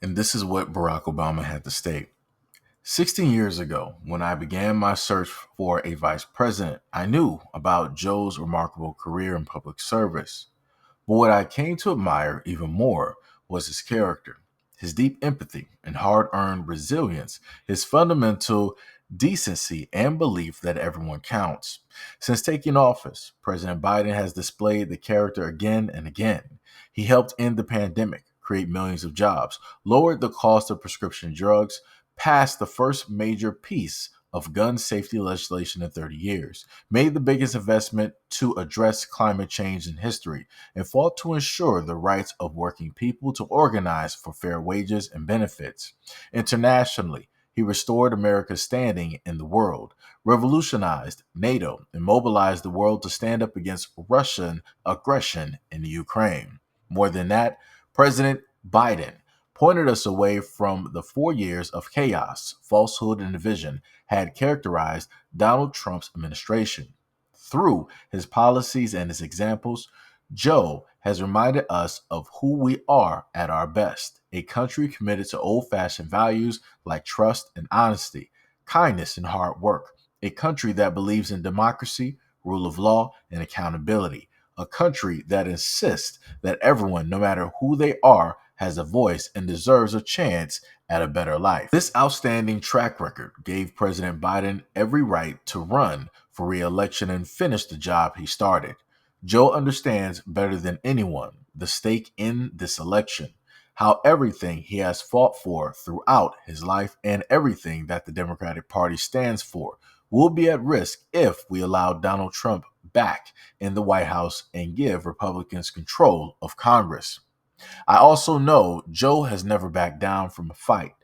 And this is what Barack Obama had to state. 16 years ago, when I began my search for a vice president, I knew about Joe's remarkable career in public service. But what I came to admire even more was his character, his deep empathy and hard earned resilience, his fundamental decency and belief that everyone counts. Since taking office, President Biden has displayed the character again and again. He helped end the pandemic, create millions of jobs, lowered the cost of prescription drugs, passed the first major piece of gun safety legislation in 30 years, made the biggest investment to address climate change in history, and fought to ensure the rights of working people to organize for fair wages and benefits. Internationally, he restored America's standing in the world, revolutionized NATO, and mobilized the world to stand up against Russian aggression in the Ukraine. More than that, President Biden pointed us away from the 4 years of chaos, falsehood, and division had characterized Donald Trump's administration. Through his policies and his examples, Joe has reminded us of who we are at our best, a country committed to old fashioned values like trust and honesty, kindness and hard work, a country that believes in democracy, rule of law, and accountability, a country that insists that everyone, no matter who they are, has a voice and deserves a chance at a better life. This outstanding track record gave President Biden every right to run for re-election and finish the job he started. Joe understands better than anyone the stake in this election, how everything he has fought for throughout his life and everything that the Democratic Party stands for will be at risk if we allow Donald Trump back in the White House and give Republicans control of Congress. I also know Joe has never backed down from a fight.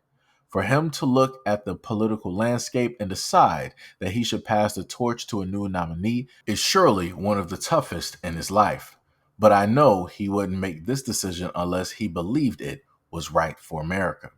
For him to look at the political landscape and decide that he should pass the torch to a new nominee is surely one of the toughest in his life. But I know he wouldn't make this decision unless he believed it was right for America.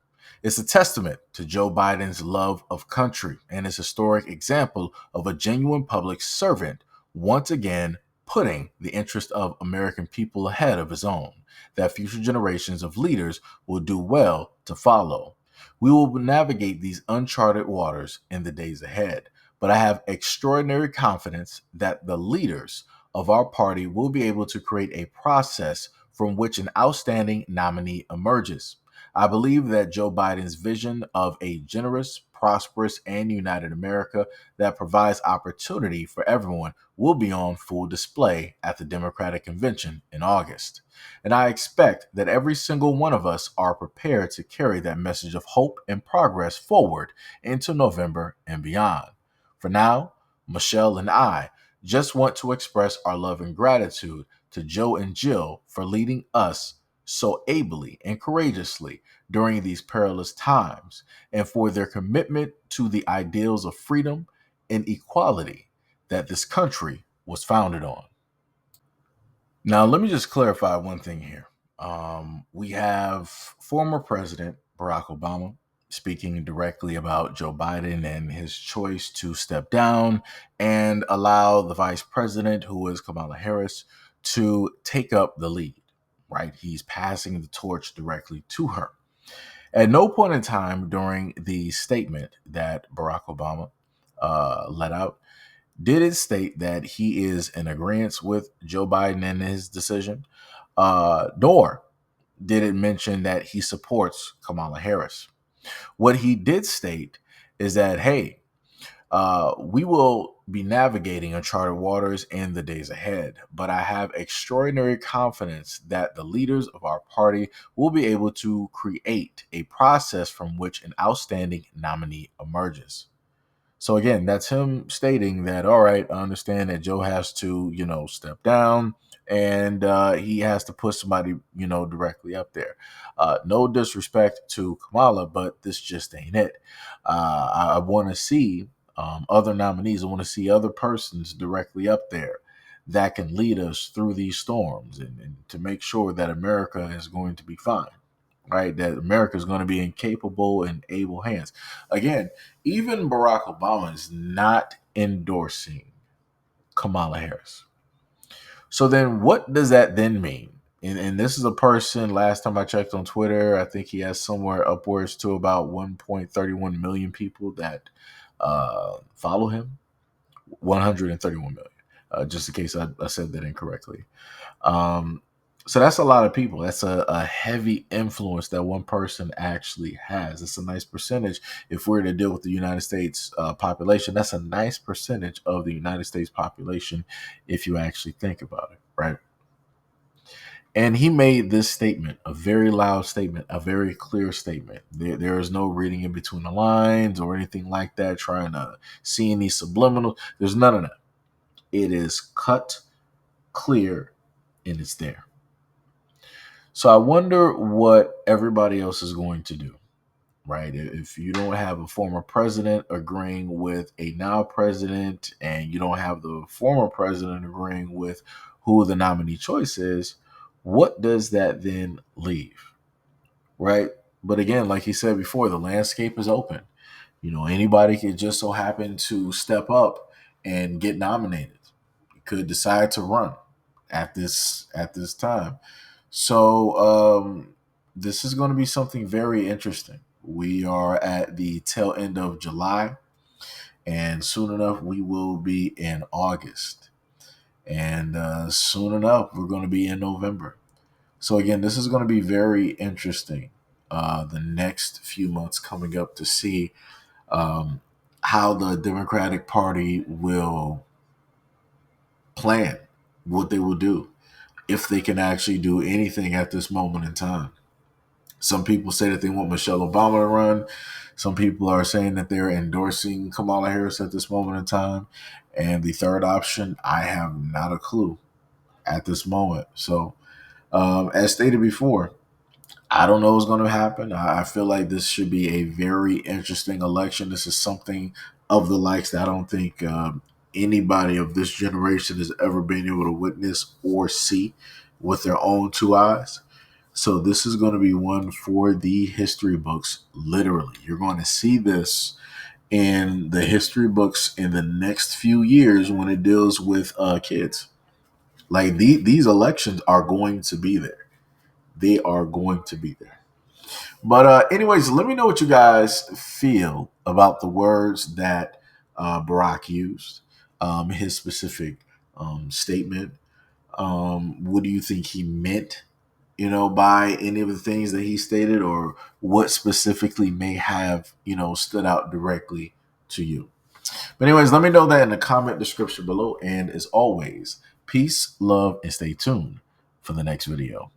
It's a testament to Joe Biden's love of country and his historic example of a genuine public servant once again putting the interest of American people ahead of his own, that future generations of leaders will do well to follow. We will navigate these uncharted waters in the days ahead, but I have extraordinary confidence that the leaders of our party will be able to create a process from which an outstanding nominee emerges. I believe that Joe Biden's vision of a generous, prosperous, and united America that provides opportunity for everyone will be on full display at the Democratic Convention in August. And I expect that every single one of us are prepared to carry that message of hope and progress forward into November and beyond. For now, Michelle and I just want to express our love and gratitude to Joe and Jill for leading us so ably and courageously during these perilous times and for their commitment to the ideals of freedom and equality that this country was founded on. Now, let me just clarify one thing here. We have former President Barack Obama speaking directly about Joe Biden and his choice to step down and allow the vice president, who is Kamala Harris, to take up the lead, right? He's passing the torch directly to her. At no point in time during the statement that Barack Obama let out did it state that he is in agreement with Joe Biden and his decision, nor did it mention that he supports Kamala Harris. What he did state is that, hey, we will be navigating uncharted waters in the days ahead, but I have extraordinary confidence that the leaders of our party will be able to create a process from which an outstanding nominee emerges. So again, that's him stating that, all right, I understand that Joe has to, step down and he has to put somebody, directly up there. No disrespect to Kamala, but this just ain't it. I want to see other nominees. I want to see other persons directly up there that can lead us through these storms and to make sure that America is going to be fine, right? That America is going to be in capable and able hands. Again, even Barack Obama is not endorsing Kamala Harris. So then what does that then mean And this is a person, last time I checked on Twitter, I think he has somewhere upwards to about 1.31 million people that follow him. 131 million. Just in case I said that incorrectly. Um, so that's a lot of people. That's a heavy influence that one person actually has. It's a nice percentage. If we're to deal with the United States population, that's a nice percentage of the United States population if you actually think about it, right? And he made this statement, a very loud statement, a very clear statement. There is no reading in between the lines or anything like that, trying to see any subliminal. There's none of that. It is cut, clear, and it's there. So I wonder what everybody else is going to do, right? If you don't have a former president agreeing with a now president, and you don't have the former president agreeing with who the nominee choice is, what does that then leave, right? But again, like he said before, the landscape is open. Anybody could just so happen to step up and get nominated. Could decide to run at this time. So this is going to be something very interesting. We are at the tail end of July, and soon enough we will be in August, and soon enough we're going to be in November. So again, this is going to be very interesting. The next few months coming up to see um, how the Democratic Party will plan, what they will do, if they can actually do anything at this moment in time. Some people say that they want Michelle Obama to run. Some people are saying that they're endorsing Kamala Harris at this moment in time. And the third option, I have not a clue at this moment. So, as stated before, I don't know what's going to happen. I feel like this should be a very interesting election. This is something of the likes that I don't think anybody of this generation has ever been able to witness or see with their own two eyes. So this is going to be one for the history books. Literally, you're going to see this in the history books in the next few years when it deals with kids. Like these elections are going to be there. They are going to be there. But anyways, let me know what you guys feel about the words that Barack used, his specific statement. What do you think he meant, by any of the things that he stated, or what specifically may have, stood out directly to you? But anyways, let me know that in the comment description below. And as always, peace, love, and stay tuned for the next video.